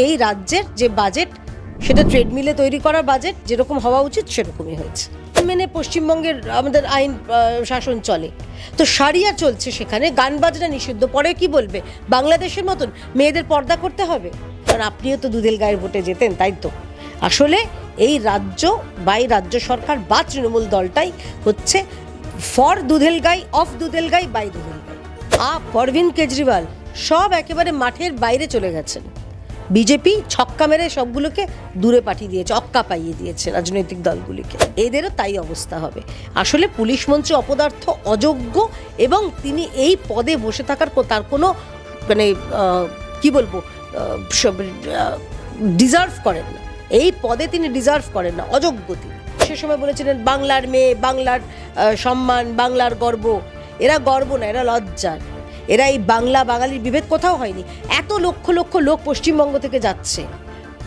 এই রাজ্যের যে বাজেট সেটা ট্রেডমিলে তৈরি করা বাজেট, যেরকম হওয়া উচিত সেরকমই হয়েছে। মেনে পশ্চিমবঙ্গের আমাদের আইন শাসন চলে, তো সারিয়া চলছে, সেখানে গান বাজনা নিষিদ্ধ। পরে কি বলবে? বাংলাদেশের মতন মেয়েদের পর্দা করতে হবে? কারণ আপনিও তো দুধেল গায়ের ভোটে যেতেন, তাই তো? আসলে এই রাজ্য বাই রাজ্য সরকার বা তৃণমূল দলটাই হচ্ছে ফর দুধেলগাই, অফ দুধেলগাই, বাই দুধেলগাই। অরবিন্দ কেজরিওয়াল সব একেবারে মাঠের বাইরে চলে গেছেন। বিজেপি ছক্কা মেরে সবগুলোকে দূরে পাঠিয়ে দিয়েছে, অক্কা পাইয়ে দিয়েছে রাজনৈতিক দলগুলিকে। এদেরও তাই অবস্থা হবে। আসলে পুলিশ মন্ত্রী অপদার্থ, অযোগ্য, এবং তিনি এই পদে বসে থাকার তার কোনো মানে কি বলবো, ডিজার্ভ করেন না। এই পদে তিনি ডিজার্ভ করেন না, অযোগ্য তিনি। সে সময় বলেছিলেন বাংলার মেয়ে, বাংলার সম্মান, বাংলার গর্ব। এরা গর্ব না, এরা লজ্জার। এরা এই বাংলা বাঙালির বিভেদ কোথাও হয়নি। এত লক্ষ লক্ষ লোক পশ্চিমবঙ্গ থেকে যাচ্ছে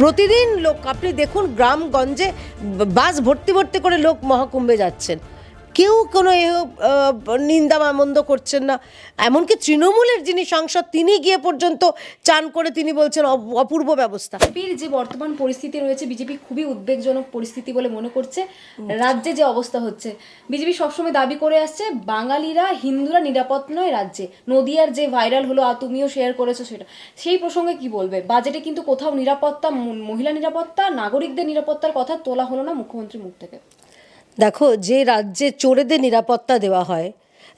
প্রতিদিন। লোক আপনি দেখুন, গ্রামগঞ্জে বাস ভর্তি ভর্তি করে লোক মহাকুম্ভে যাচ্ছেন। কেউ কোনো নিন্দা মন্দ করছেন না। এমনকি তৃণমূলের যিনি সাংসদ, তিনি গিয়ে পর্যন্ত চান করে তিনি বলছেন অপূর্ব ব্যবস্থা। বিজেপির যে বর্তমান পরিস্থিতি রয়েছে, বিজেপি খুবই উদ্বেগজনক পরিস্থিতি বলে মনে করছে। রাজ্যে যে অবস্থা হচ্ছে, বিজেপি সবসময় দাবি করে আসছে বাঙালিরা, হিন্দুরা নিরাপদ নয় রাজ্যে। নদিয়ার যে ভাইরাল হলো, তুমিও শেয়ার করেছো, সেটা সেই প্রসঙ্গে কি বলবে? বাজেটে কিন্তু কোথাও নিরাপত্তা, মহিলা নিরাপত্তা, নাগরিকদের নিরাপত্তার কথা তোলা হলো না মুখ্যমন্ত্রীর মুখ থেকে। দেখো, যে রাজ্যে চোরেদের নিরাপত্তা দেওয়া হয়,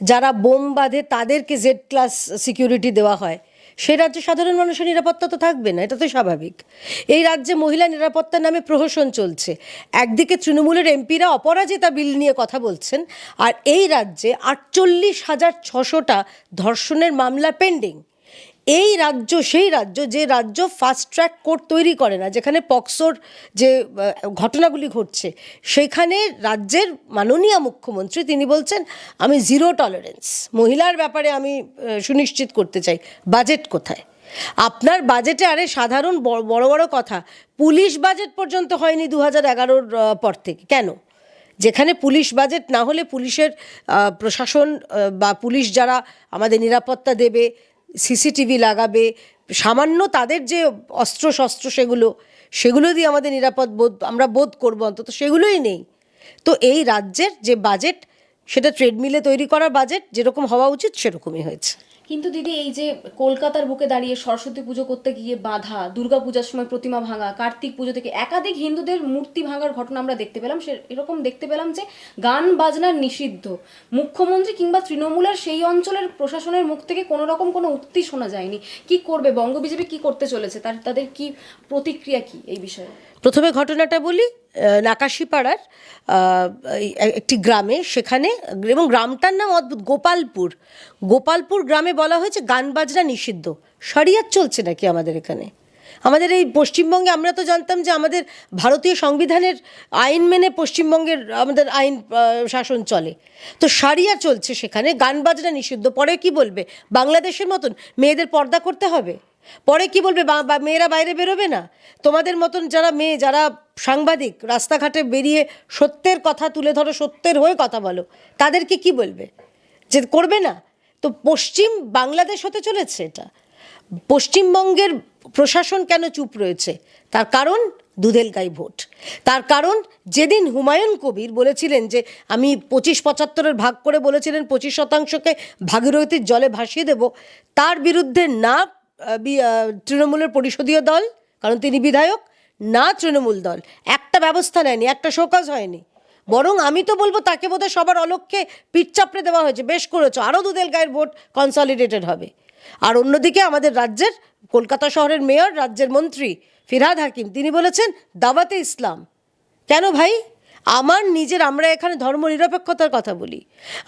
যারা বোম বাঁধে তাদেরকে জেড ক্লাস সিকিউরিটি দেওয়া হয়, সে রাজ্যে সাধারণ মানুষের নিরাপত্তা তো থাকবে না, এটা তো স্বাভাবিক। এই রাজ্যে মহিলা নিরাপত্তার নামে প্রহসন চলছে। একদিকে তৃণমূলের এমপিরা অপরাজিতা বিল নিয়ে কথা বলছেন, আর এই রাজ্যে 48,600টা ধর্ষণের মামলা পেন্ডিং। এই রাজ্য সেই রাজ্য যে রাজ্য ফাস্ট ট্র্যাক কোর্ট তৈরি করে না, যেখানে পক্সোর যে ঘটনাগুলি ঘটছে, সেখানে রাজ্যের মাননীয় মুখ্যমন্ত্রী তিনি বলছেন আমি জিরো টলারেন্স মহিলার ব্যাপারে আমি সুনিশ্চিত করতে চাই। বাজেট কোথায় আপনার? বাজেটে আরে সাধারণ বড় বড় কথা, পুলিশ বাজেট পর্যন্ত হয়নি 2011-র পর থেকে। কেন? যেখানে পুলিশ বাজেট না হলে পুলিশের প্রশাসন বা পুলিশ যারা আমাদের নিরাপত্তা দেবে, সিসিটিভি লাগাবে, সামান্য তাদের যে অস্ত্র শস্ত্র সেগুলো দিয়ে আমাদের নিরাপদ আমরা বোধ করবো, অন্তত সেগুলোই নেই। তো এই রাজ্যের যে বাজেট সেটা ট্রেডমিলে তৈরি করা বাজেট, যেরকম হওয়া উচিত সেরকমই হয়েছে। কিন্তু দিদি, এই যে কলকাতার বুকে দাঁড়িয়ে সরস্বতী পুজো করতে গিয়ে বাধা, দুর্গা পূজার সময় প্রতিমা ভাঙা, কার্তিক পুজো থেকে একাধিক হিন্দুদের মূর্তি ভাঙার ঘটনা আমরা দেখতে পেলাম। এরকম দেখতে পেলাম যে গান বাজনার নিষিদ্ধ। মুখ্যমন্ত্রী কিংবা তৃণমূলের সেই অঞ্চলের প্রশাসনের মুখ থেকে কোনো রকম কোনো উক্তি শোনা যায়নি। কি করবে বঙ্গ বিজেপি, কি করতে চলেছে, তাদের কি প্রতিক্রিয়া কি এই বিষয়ে? প্রথমে ঘটনাটা বলি। নাকাশিপাড়ার একটি গ্রামে, সেখানে, এবং গ্রামটার নাম অদ্ভুত, গোপালপুর গ্রামে বলা হয়েছে গান বাজনা নিষিদ্ধ। শরিয়াত চলছে নাকি আমাদের এখানে? আমাদের এই পশ্চিমবঙ্গে আমরা তো জানতাম যে আমাদের ভারতীয় সংবিধানের আইন মেনে পশ্চিমবঙ্গের আমাদের আইন শাসন চলে, তো সারিয়া চলছে, সেখানে গান বাজনা নিষিদ্ধ। পরে কি বলবে? বাংলাদেশের মতন মেয়েদের পর্দা করতে হবে? পরে কি বলবে? মেয়েরা বাইরে বেরোবে না? তোমাদের মতন যারা মেয়ে, যারা সাংবাদিক, রাস্তাঘাটে বেরিয়ে সত্যের কথা তুলে ধরো, সত্যের হয়ে কথা বলো, তাদেরকে কি বলবে? যে করবে না? তো পশ্চিম বাংলাদেশ হতে চলেছে এটা। পশ্চিমবঙ্গের প্রশাসন কেন চুপ রয়েছে? তার কারণ দুধেল গাই ভোট। তার কারণ যেদিন হুমায়ুন কবির বলেছিলেন যে আমি 25-75-এর ভাগ করে বলেছিলেন 25%কে ভাগীরথীর জলে ভাসিয়ে দেব, তার বিরুদ্ধে না তৃণমূলের পরিষদীয় দল, কারণ তিনি বিধায়ক, না তৃণমূল দল একটা ব্যবস্থা নেয়নি, একটা শোকজ হয়নি। বরং আমি তো বলবো তাকে বোধহয় সবার অলক্ষ্যে পিঠ চাপড়ে দেওয়া হয়েছে। বেশ করেছো, আরও দুধেল গায়ের ভোট কনসলিডেটেড হবে। আর অন্যদিকে আমাদের রাজ্যের কলকাতা শহরের মেয়র, রাজ্যের মন্ত্রী ফিরহাদ হাকিম, তিনি বলেছেন দাওয়াতে ইসলাম। কেন ভাই? আমরা এখানে ধর্ম নিরপেক্ষতার কথা বলি।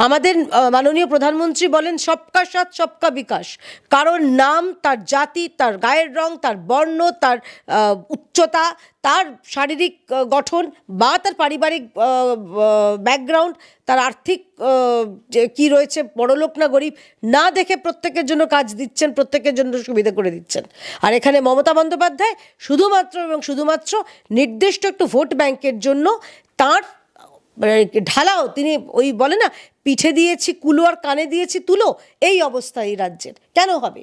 আমাদের মাননীয় প্রধানমন্ত্রী বলেন সবকা সাথ সবকা বিকাশ। কারোর নাম, তার জাতি, তার গায়ের রং, তার বর্ণ, তার উচ্চতা, তার শারীরিক গঠন বা তার পারিবারিক ব্যাকগ্রাউন্ড, তার আর্থিক যে কী রয়েছে, বড়লোক না গরিব, না দেখে প্রত্যেকের জন্য কাজ দিচ্ছেন, প্রত্যেকের জন্য সুবিধা করে দিচ্ছেন। আর এখানে মমতা বন্দ্যোপাধ্যায় শুধুমাত্র নির্দিষ্ট একটু ভোট ব্যাংকের জন্য তার মানে ঢালাও, তিনি ওই বলে না পিঠে দিয়েছি কুলো আর কানে দিয়েছি তুলো, এই অবস্থা এই রাজ্যের। কেন হবে?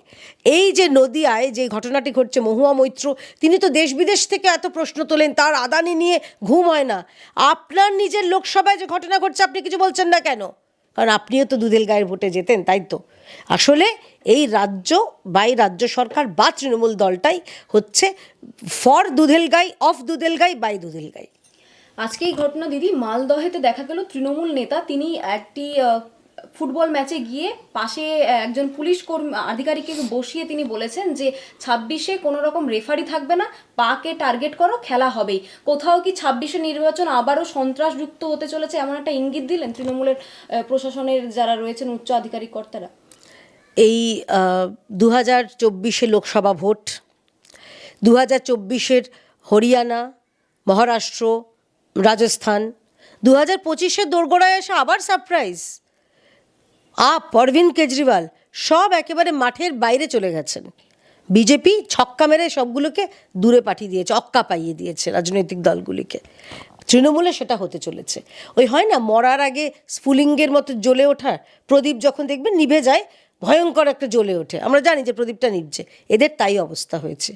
এই যে নদিয়ায় যে ঘটনাটি ঘটছে, মহুয়া মৈত্র তিনি তো দেশ বিদেশ থেকে এত প্রশ্ন তোলেন, তার আদানি নিয়ে ঘুম হয় না। আপনার নিজের লোকসভায় যে ঘটনা ঘটছে আপনি কিছু বলছেন না কেন? কারণ আপনিও তো দুধেল গায়ের ভোটে যেতেন, তাই তো? আসলে এই রাজ্য বা এই রাজ্য সরকার বা তৃণমূল দলটাই হচ্ছে ফর দুধেলগাই, অফ দুধেলগাই, বাই দুধেলগাই। আজকে এই ঘটনা দিদি মালদহেতে দেখা গেল তৃণমূল নেতা তিনি একটি ফুটবল ম্যাচে গিয়ে পাশে একজন পুলিশ কর্মী আধিকারিককে বসিয়ে তিনি বলেছেন যে 26-এ কোনো রকম রেফারি থাকবে না, পাকে টার্গেট করো, খেলা হবেই। কোথাও কি 26-এ নির্বাচন আবারও সন্ত্রাসযুক্ত হতে চলেছে এমন একটা ইঙ্গিত দিলেন তৃণমূলের প্রশাসনের যারা রয়েছেন উচ্চ আধিকারিক কর্তারা? এই 2024 লোকসভা ভোট, 2024 হরিয়ানা, মহারাষ্ট্র, রাজস্থান, 2025 দোরগোড়ায় এসে আবার সারপ্রাইজ। অরবিন্দ কেজরিওয়াল সব একেবারে মাঠের বাইরে চলে গেছেন। বিজেপি ছক্কা মেরে সবগুলোকে দূরে পাঠিয়ে দিয়েছে, অক্কা পাইয়ে দিয়েছে রাজনৈতিক দলগুলিকে। তৃণমূলে সেটা হতে চলেছে। ওই হয় না মরার আগে স্ফুলিঙ্গের মতো জ্বলে ওঠা প্রদীপ, যখন দেখবেন নিভে যায় ভয়ঙ্কর একটা জ্বলে ওঠে, আমরা জানি যে প্রদীপটা নিভছে, এদের তাই অবস্থা হয়েছে।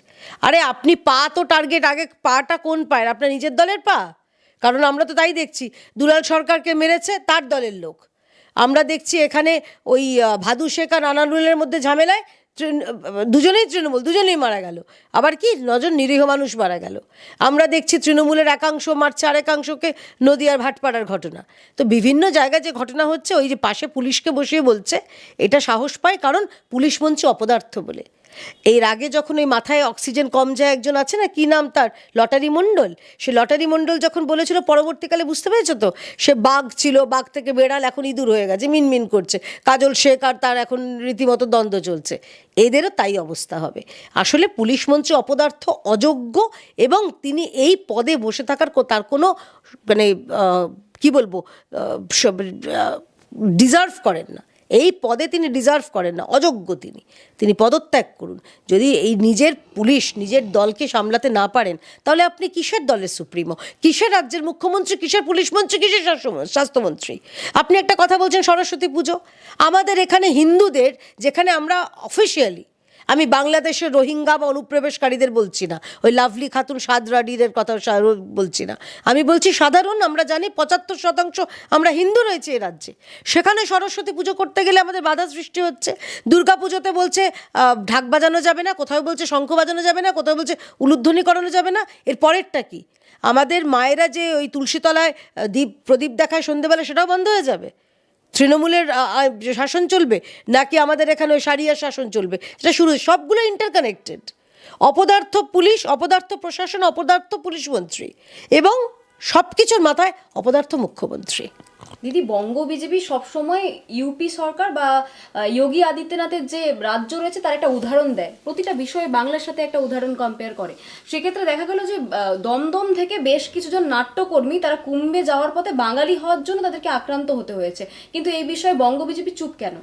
আরে আপনি পা তো টার্গেট, আগে পাটা কোন পায়ের? আপনার নিজের দলের পা? কারণ আমরা তো তাই দেখছি, দুলাল সরকারকে মেরেছে তার দলের লোক। আমরা দেখছি এখানে ওই ভাদু শেখ আর আনারুলের মধ্যে ঝামেলায় দুজনেই তৃণমূল, দুজনেই মারা গেল। আবার কি 9 জন নিরীহ মানুষ মারা গেল। আমরা দেখছি তৃণমূলের একাংশ মারছে আর একাংশকে, নদীয়ার ভাটপাড়ার ঘটনা। তো বিভিন্ন জায়গায় যে ঘটনা হচ্ছে, ওই যে পাশে পুলিশকে বসিয়ে বলছে, এটা সাহস পায় কারণ পুলিশ মন্ত্রী অপদার্থ বলে। এর আগে যখন ওই মাথায় অক্সিজেন কম যায় একজন আছে না, কি নাম তার, লটারি মণ্ডল, সে লটারি মণ্ডল যখন বলেছিল পরবর্তীকালে বুঝতে পেরেছো তো, সে বাঘ ছিল, বাঘ থেকে বেড়াল, এখন ইঁদুর হয়ে গেছে, মিনমিন করছে। কাজল শেখ আর তার এখন রীতিমতো দ্বন্দ্ব চলছে। এদেরও তাই অবস্থা হবে। আসলে পুলিশ মন্ত্রী অপদার্থ, অযোগ্য, এবং তিনি এই পদে বসে থাকার তার কোনো মানে কি বলবো ডিজার্ভ করেন না। এই পদে তিনি ডিজার্ভ করেন না, অযোগ্য তিনি পদত্যাগ করুন। যদি এই নিজের পুলিশ নিজের দলকে সামলাতে না পারেন, তাহলে আপনি কিসের দলের সুপ্রিমো, কিসের রাজ্যের মুখ্যমন্ত্রী, কিসের পুলিশ মন্ত্রী, কিসের স্বাস্থ্যমন্ত্রী? আপনি একটা কথা বলছেন সরস্বতী পুজো, আমাদের এখানে হিন্দুদের, যেখানে আমরা অফিসিয়ালি, আমি বাংলাদেশের রোহিঙ্গা বা অনুপ্রবেশকারীদের বলছি না, ওই লাভলি খাতুন সাদরাডিদের কথা বলছি না, আমি বলছি সাধারণ, আমরা জানি 75% আমরা হিন্দু রয়েছে এ রাজ্যে। সেখানে সরস্বতী পুজো করতে গেলে আমাদের বাধা সৃষ্টি হচ্ছে। দুর্গা পুজোতে বলছে ঢাক বাজানো যাবে না, কোথাও বলছে শঙ্খ বাজানো যাবে না, কোথাও বলছে উলুধ্বনি করানো যাবে না। এর পরেরটা কি? আমাদের মায়েরা যে ওই তুলসীতলায় প্রদীপ দেখায় সন্ধেবেলা, সেটাও বন্ধ হয়ে যাবে? তৃণমূলের শাসন চলবে নাকি আমাদের এখানে ওই সারিয়ার শাসন চলবে? সেটা শুরু, সবগুলো ইন্টারকানেক্টেড। অপদার্থ পুলিশ, অপদার্থ প্রশাসন, অপদার্থ পুলিশ মন্ত্রী, এবং সব কিছুর মাথায় অপদার্থ মুখ্যমন্ত্রী। দিদি, বঙ্গ বিজেপি সবসময় ইউপি সরকার বা যোগী আদিত্যনাথের যে রাজ্য রয়েছে তার একটা উদাহরণ দেয়, প্রতিটা বিষয়ে বাংলার সাথে একটা উদাহরণ কম্পেয়ার করে। সেক্ষেত্রে দেখা গেল যে দমদম থেকে বেশ কিছুজন নাট্যকর্মী তারা কুম্ভে যাওয়ার পথে বাঙালি হওয়ার জন্য তাদেরকে আক্রান্ত হতে হয়েছে, কিন্তু এই বিষয়ে বঙ্গ বিজেপি চুপ কেন?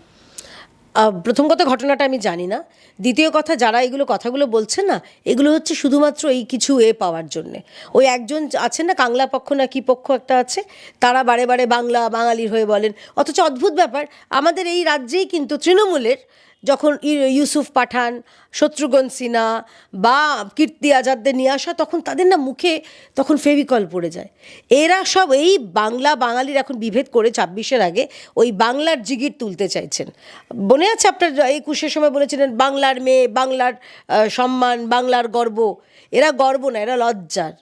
প্রথম কথা, ঘটনাটা আমি জানি না। দ্বিতীয় কথা, যারা এগুলো কথাগুলো বলছেন না, এগুলো হচ্ছে শুধুমাত্র এই কিছু পাওয়ার জন্যে। ওই একজন আছেন না, কাংলা পক্ষ না কি পক্ষ একটা আছে, তারা বারে বারে বাংলা বাঙালির হয়ে বলেন। অথচ অদ্ভুত ব্যাপার, আমাদের এই রাজ্যেই কিন্তু তৃণমূলের যখন ইউসুফ পাঠান, শত্রুঘ্ন সিনহা বা কীর্তি আজাদদের নিয়ে আসা, তখন তাদের না মুখে তখন ফেভিকল পড়ে যায়। এরা সব এই বাংলা বাঙালির এখন বিভেদ করে 26-এর আগে ওই বাংলার জিগির তুলতে চাইছেন। মনে আছে আপনার 21-এর সময় বলেছিলেন বাংলার মেয়ে, বাংলার সম্মান, বাংলার গর্ব। এরা গর্ব না, এরা লজ্জার।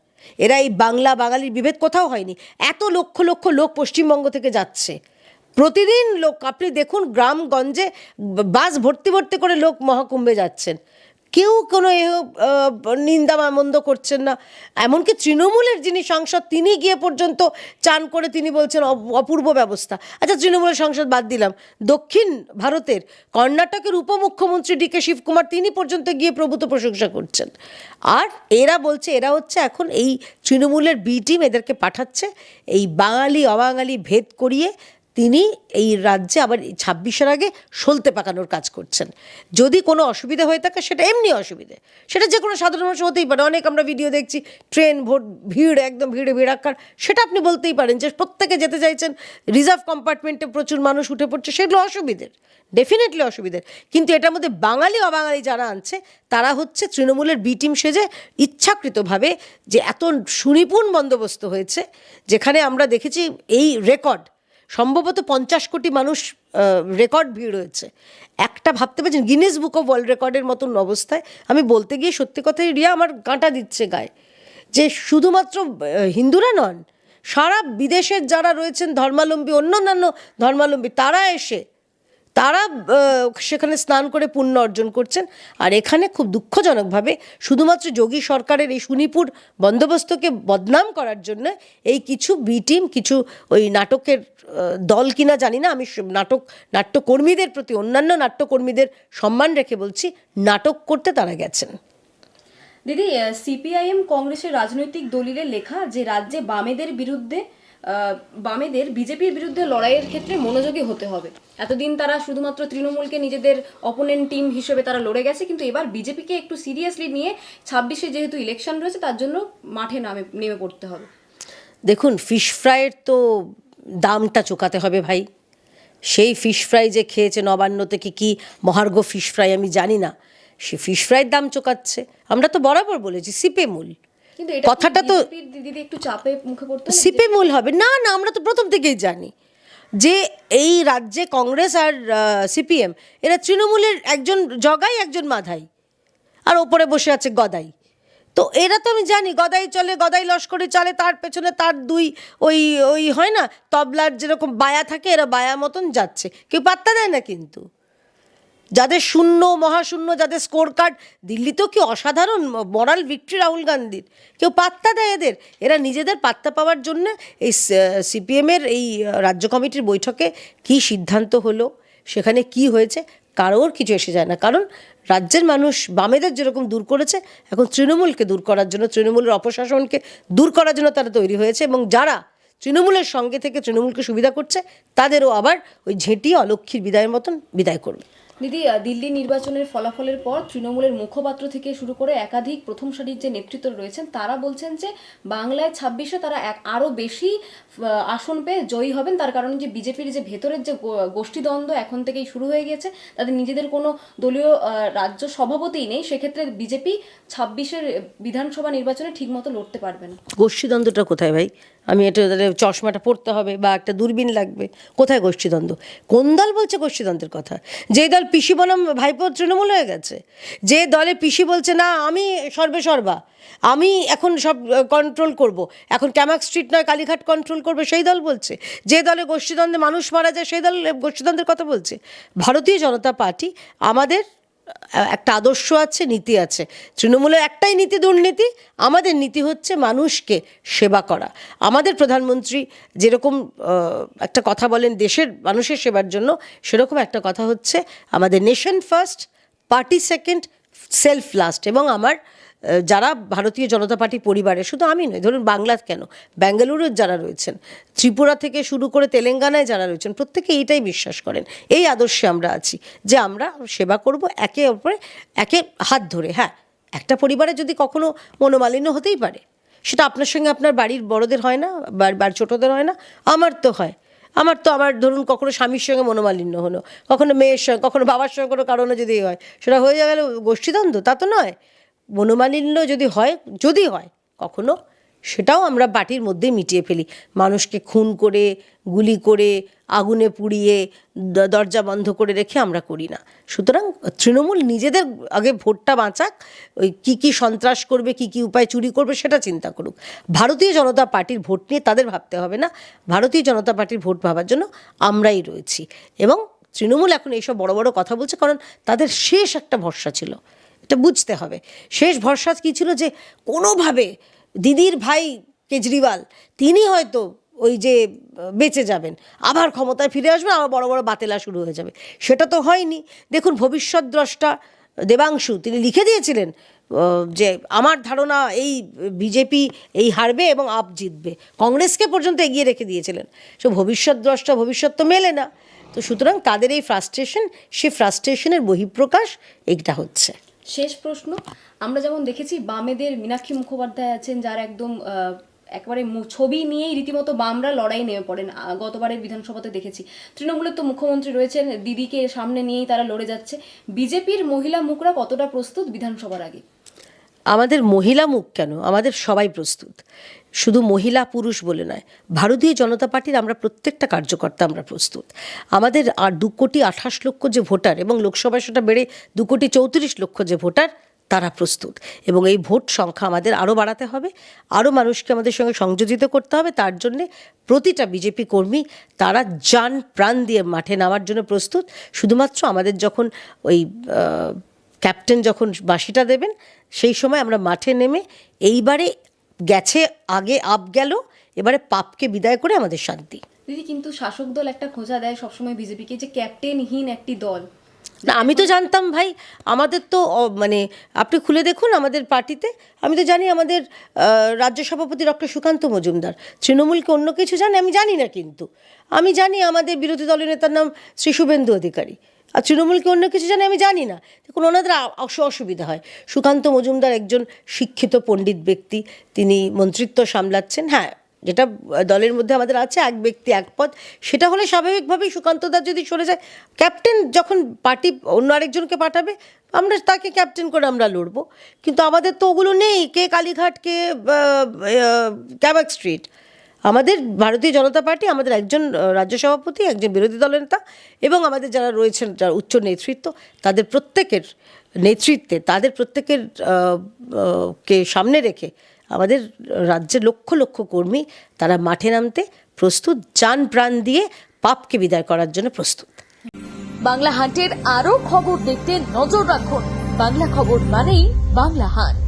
এরা এই বাংলা বাঙালির বিভেদ কোথাও হয়নি। এত লক্ষ লক্ষ লোক পশ্চিমবঙ্গ থেকে যাচ্ছে প্রতিদিন, লোক আপনি দেখুন গ্রামগঞ্জে বাস ভর্তি ভর্তি করে লোক মহাকুম্ভে যাচ্ছেন, কেউ কোনো নিন্দা মন্দ করছেন না। এমনকি তৃণমূলের যিনি সাংসদ, তিনি গিয়ে পর্যন্ত চান করে তিনি বলছেন অপূর্ব ব্যবস্থা। আচ্ছা, তৃণমূলের সাংসদ বাদ দিলাম, দক্ষিণ ভারতের কর্ণাটকের উপমুখ্যমন্ত্রী ডি কে শিবকুমার, তিনি পর্যন্ত গিয়ে প্রভূত প্রশংসা করছেন। আর এরা বলছে, এরা হচ্ছে এখন এই তৃণমূলের বি টিম, এদেরকে পাঠাচ্ছে এই বাঙালি অবাঙালি ভেদ করিয়ে তিনি এই রাজ্যে আবার 26-এর আগে সলতে পাকানোর কাজ করছেন। যদি কোনো অসুবিধা হয়ে থাকে সেটা এমনি অসুবিধে, সেটা যে কোনো সাধারণ মানুষ হতেই পারে। অনেক আমরা ভিডিও দেখছি ট্রেন ভোট ভিড়, একদম ভিড়ে ভিড়াক্কার, সেটা আপনি বলতেই পারেন যে প্রত্যেকে যেতে চাইছেন, রিজার্ভ কম্পার্টমেন্টে প্রচুর মানুষ উঠে পড়ছে, সেগুলো অসুবিধের, ডেফিনেটলি অসুবিধের। কিন্তু এটার মধ্যে বাঙালি অবাঙালি যারা আনছে তারা হচ্ছে তৃণমূলের বি টিম সেজে ইচ্ছাকৃতভাবে, যে এত সুনিপুণ বন্দোবস্ত হয়েছে, যেখানে আমরা দেখেছি এই রেকর্ড সম্ভবত 50 কোটি মানুষ রেকর্ড ভিড় হয়েছে। একটা ভাবতে পারছেন গিনেস বুক অফ ওয়ার্ল্ড রেকর্ডের মতন অবস্থায়। আমি বলতে গিয়ে সত্যি কথাই রিয়া আমার কাঁটা দিচ্ছে গায়ে, যে শুধুমাত্র হিন্দুরা নন, সারা বিদেশের যারা রয়েছেন ধর্মাবলম্বী, অন্যান্য ধর্মাবলম্বী, তারা সেখানে স্নান করে পুণ্য অর্জন করছেন। আর এখানে খুব দুঃখজনকভাবে শুধুমাত্র যোগী সরকারের এই সুনিপুর বন্দোবস্তকে বদনাম করার জন্য এই কিছু বি টিম, কিছু ওই নাটকের দল কিনা জানি না, আমি নাট্যকর্মীদের প্রতি, অন্যান্য নাট্যকর্মীদের সম্মান রেখে বলছি, নাটক করতে তারা গেছেন। দিদি, সিপিআইএম কংগ্রেসের রাজনৈতিক দলিলে লেখা যে রাজ্যে বামেদের বিজেপির বিরুদ্ধে লড়াইয়ের ক্ষেত্রে মনোযোগী হতে হবে। এতদিন তারা শুধুমাত্র তৃণমূলকে নিজেদের অপোনেন্ট টিম হিসেবে তারা লড়ে গেছে, কিন্তু এবার বিজেপিকে একটু সিরিয়াসলি নিয়ে 26-এ যেহেতু ইলেকশন রয়েছে তার জন্য মাঠে নেমে পড়তে হবে। দেখুন, ফিশ ফ্রাইয়ের তো দামটা চোকাতে হবে ভাই। সেই ফিশ ফ্রাই যে খেয়েছে নবান্ন থেকে, কি মহার্ঘ ফিশ ফ্রাই আমি জানি না, সে ফিশ ফ্রাইয়ের দাম চোকাচ্ছে। আমরা তো বরাবর বলেছি সিপে মূল, কিন্তু এটা কথাটা তো দিদি একটু চাপে মুখে পড়তে হবে। সিপে মূল হবে না, আমরা তো প্রথম থেকেই জানি যে এই রাজ্যে কংগ্রেস আর সিপিএম এরা তৃণমূলের একজন জগাই, একজন মাধাই, আর ওপরে বসে আছে গদাই। তো এরা তো আমি জানি গদাই চলে, গদাই লস্করে চলে, তার পেছনে তার দুই ওই ওই হয় না তবলার যেরকম বায়া থাকে, এরা বায়া মতন যাচ্ছে, কেউ পাত্তা দেয় না। কিন্তু যাদের শূন্য, মহাশূন্য, যাদের স্কোর কার্ড, দিল্লিতেও কি অসাধারণ মরাল ভিক্টরি রাহুল গান্ধীর, কেউ পাত্তা দেয় এদের? এরা নিজেদের পাত্তা পাওয়ার জন্য এই সিপিএমের এই রাজ্য কমিটির বৈঠকে কি সিদ্ধান্ত হলো, সেখানে কি হয়েছে, কারোর কিছু এসে যায় না। কারণ রাজ্যের মানুষ বামেদের যেরকম দূর করেছে, এখন তৃণমূলকে দূর করার জন্য, তৃণমূলের অপশাসনকে দূর করার জন্য তারা তৈরি হয়েছে। এবং যারা তৃণমূলের সঙ্গে থেকে তৃণমূলকে সুবিধা করছে, তাদেরও আবার ওই ঝেঁটিয়ে অলক্ষীর বিদায়ের মতন বিদায় করবে। দিদি, দিল্লি নির্বাচনের ফলাফলের পর তৃণমূলের মুখপাত্র থেকে শুরু করে একাধিক প্রথম সারির যে নেতৃত্ব রয়েছেন তারা বলছেন যে বাংলায় 26-এ তারা আরও বেশি আসন পেয়ে জয়ী হবেন। তার কারণ যে বিজেপির যে ভেতরের যে গোষ্ঠীদ্বন্দ্ব এখন থেকেই শুরু হয়ে গেছে, তাদের নিজেদের কোনো দলীয় রাজ্য সভাপতিই নেই, সেক্ষেত্রে বিজেপি 26-এর বিধানসভা নির্বাচনে ঠিকমতো লড়তে পারবে না। গোষ্ঠীদ্বন্দ্বটা কোথায় ভাই? আমি এটা চশমাটা পড়তে হবে বা একটা দূরবীন লাগবে, কোথায় গোষ্ঠীদ্বন্দ্ব? কোন দল বলছে গোষ্ঠীদ্বন্দ্বের কথা? যে দল পিসি বনাম ভাইপো তৃণমূল হয়ে গেছে, যে দলে পিসি বলছে না আমি সর্বেসর্বা, আমি এখন সব কন্ট্রোল করব, এখন ক্যামাক স্ট্রিট নয় কালীঘাট কন্ট্রোল করবে, সেই দল বলছে। যে দলে গোষ্ঠীদ্বন্দ্বে মানুষ মারা যায়, সেই দল গোষ্ঠীদ্বন্দ্বের কথা বলছে। ভারতীয় জনতা পার্টি, আমাদের একটা আদর্শ আছে, নীতি আছে। তৃণমূলের একটাই নীতি, দুর্নীতি। আমাদের নীতি হচ্ছে মানুষকে সেবা করা। আমাদের প্রধানমন্ত্রী যেরকম একটা কথা বলেন দেশের মানুষের সেবার জন্য, সেরকম একটা কথা হচ্ছে আমাদের nation first, party second, self last. এবং আমার যারা ভারতীয় জনতা পার্টি পরিবারে, শুধু আমি নই, ধরুন বাংলা কেন, ব্যাঙ্গালুরুর যারা রয়েছেন, ত্রিপুরা থেকে শুরু করে তেলেঙ্গানায় যারা রয়েছেন, প্রত্যেকে এইটাই বিশ্বাস করেন, এই আদর্শে আমরা আছি যে আমরা সেবা করব একে অপরে, একে হাত ধরে। হ্যাঁ, একটা পরিবারে যদি কখনো মনোমালিন্য হতেই পারে, সেটা আপনার সঙ্গে আপনার বাড়ির বড়দের হয় না, বা ছোটদের হয় না, আমার তো হয়। আমার ধরুন কখনো স্বামীর সঙ্গে মনোমালিন্য হলো, কখনো মেয়ের সঙ্গে, কখনো বাবার সঙ্গে কোনো কারণে যদি হয়, সেটা হয়ে গেল গোষ্ঠীদ্বন্দ্ব, তা তো নয়। মনোমালিন্য যদি হয় কখনো, সেটাও আমরা বাটির মধ্যেই মিটিয়ে ফেলি। মানুষকে খুন করে, গুলি করে, আগুনে পুড়িয়ে, দরজা বন্ধ করে রেখে আমরা করি না। সুতরাং তৃণমূল নিজেদের আগে ভোটটা বাঁচাক, ওই কী সন্ত্রাস করবে, কী উপায় চুরি করবে সেটা চিন্তা করুক। ভারতীয় জনতা পার্টির ভোট নিয়ে তাদের ভাবতে হবে না। ভারতীয় জনতা পার্টির ভোট ভাবার জন্য আমরাই রয়েছি। এবং তৃণমূল এখন এইসব বড় বড় কথা বলছে কারণ তাদের শেষ একটা ভরসা ছিল, এটা বুঝতে হবে। শেষ ভরসা কী ছিল? যে কোনোভাবে দিদির ভাই কেজরিওয়াল, তিনি হয়তো ওই যে বেঁচে যাবেন, আবার ক্ষমতায় ফিরে আসবেন, আবার বড় বড় বাতেলা শুরু হয়ে যাবে। সেটা তো হয়নি। দেখুন, ভবিষ্যৎ দ্রষ্টা দেবাংশু তিনি লিখে দিয়েছিলেন যে আমার ধারণা এই বিজেপি এই হারবে এবং আপ জিতবে, কংগ্রেসকে পর্যন্ত এগিয়ে রেখে দিয়েছিলেন। সে ভবিষ্যৎ দ্রষ্টা, ভবিষ্যৎ তো মেলে না। তো সুতরাং তাদের এই ফ্রাস্ট্রেশন, সেই ফ্রাস্ট্রেশনের বহিঃপ্রকাশ এইটা হচ্ছে। শেষ প্রশ্ন, আমরা যেমন দেখেছি বামেদের মীনাক্ষী মুখোপাধ্যায় আছেন, যার একদম একেবারে ছবি নিয়েই রীতিমতো বামরা লড়াই নেমে পড়েন। গতবারের বিধানসভাতে দেখেছি। তৃণমূলের তো মুখ্যমন্ত্রী রয়েছেন, দিদিকে সামনে নিয়েই তারা লড়ে যাচ্ছে। বিজেপির মহিলা মুখরা কতটা প্রস্তুত বিধানসভার আগে? আমাদের মহিলা মুখ কেন, আমাদের সবাই প্রস্তুত, শুধু মহিলা পুরুষ বলে নয়। ভারতীয় জনতা পার্টির আমরা প্রত্যেকটা কার্যকর্তা আমরা প্রস্তুত। আমাদের 2,28,00,000 যে ভোটার এবং লোকসভায় সেটা বেড়ে 2,34,00,000 যে ভোটার, তারা প্রস্তুত। এবং এই ভোট সংখ্যা আমাদের আরও বাড়াতে হবে, আরও মানুষকে আমাদের সঙ্গে সংযোজিত করতে হবে। তার জন্যে প্রতিটা বিজেপি কর্মী তারা জান প্রাণ দিয়ে মাঠে নামার জন্য প্রস্তুত। শুধুমাত্র আমাদের যখন ওই ক্যাপ্টেন যখন বাঁশিটা দেবেন, সেই সময় আমরা মাঠে নেমে এইবারে গেছে, আগে আপ গেল, এবারে পাপকে বিদায় করে আমাদের শান্তি। দিদি, কিন্তু শাসক দল একটা খোঁজা দেয় সবসময় বিজেপিকে, যে ক্যাপ্টেনহীন একটি দল। না, আমি তো জানতাম ভাই, আমাদের তো মানে আপনি খুলে দেখুন আমাদের পার্টিতে, আমি তো জানি আমাদের রাজ্য সভাপতি ডক্টর সুকান্ত মজুমদার তৃণমূলকে অন্য কিছু জানে আমি জানি না, কিন্তু আমি জানি আমাদের বিরোধী দলের নেতার নাম শ্রী শুভেন্দু অধিকারী, আর তৃণমূলকে অন্য কিছু জানে আমি জানি না। দেখুন, ওনাদের অসুবিধা হয়। সুকান্ত মজুমদার একজন শিক্ষিত পণ্ডিত ব্যক্তি, তিনি মন্ত্রিত্ব সামলাচ্ছেন। হ্যাঁ, যেটা দলের মধ্যে আমাদের আছে এক ব্যক্তি এক পদ, সেটা হলে স্বাভাবিকভাবেই সুকান্তদার যদি সরে যায়, ক্যাপ্টেন যখন পার্টি অন্য আরেকজনকে পাঠাবে আমরা তাকে ক্যাপ্টেন করে আমরা লড়বো। কিন্তু আমাদের তো ওগুলো নেই, কে কালীঘাট, কে ক্যাবাক স্ট্রিট। আমাদের ভারতীয় জনতা পার্টি, আমাদের একজন রাজ্য সভাপতি, একজন বিরোধী দলের নেতা এবং আমাদের যারা রয়েছেন, যারা উচ্চ নেতৃত্ব, তাদের প্রত্যেকের নেতৃত্বে, তাদের প্রত্যেকের কে সামনে রেখে আমাদের রাজ্যের লক্ষ লক্ষ কর্মী তারা মাঠে নামতে প্রস্তুত, জান প্রাণ দিয়ে পাপকে বিদায় করার জন্য প্রস্তুত। বাংলা হান্টের আরো খবর দেখতে নজর রাখুন। বাংলা খবর মানেই বাংলা হান্ট।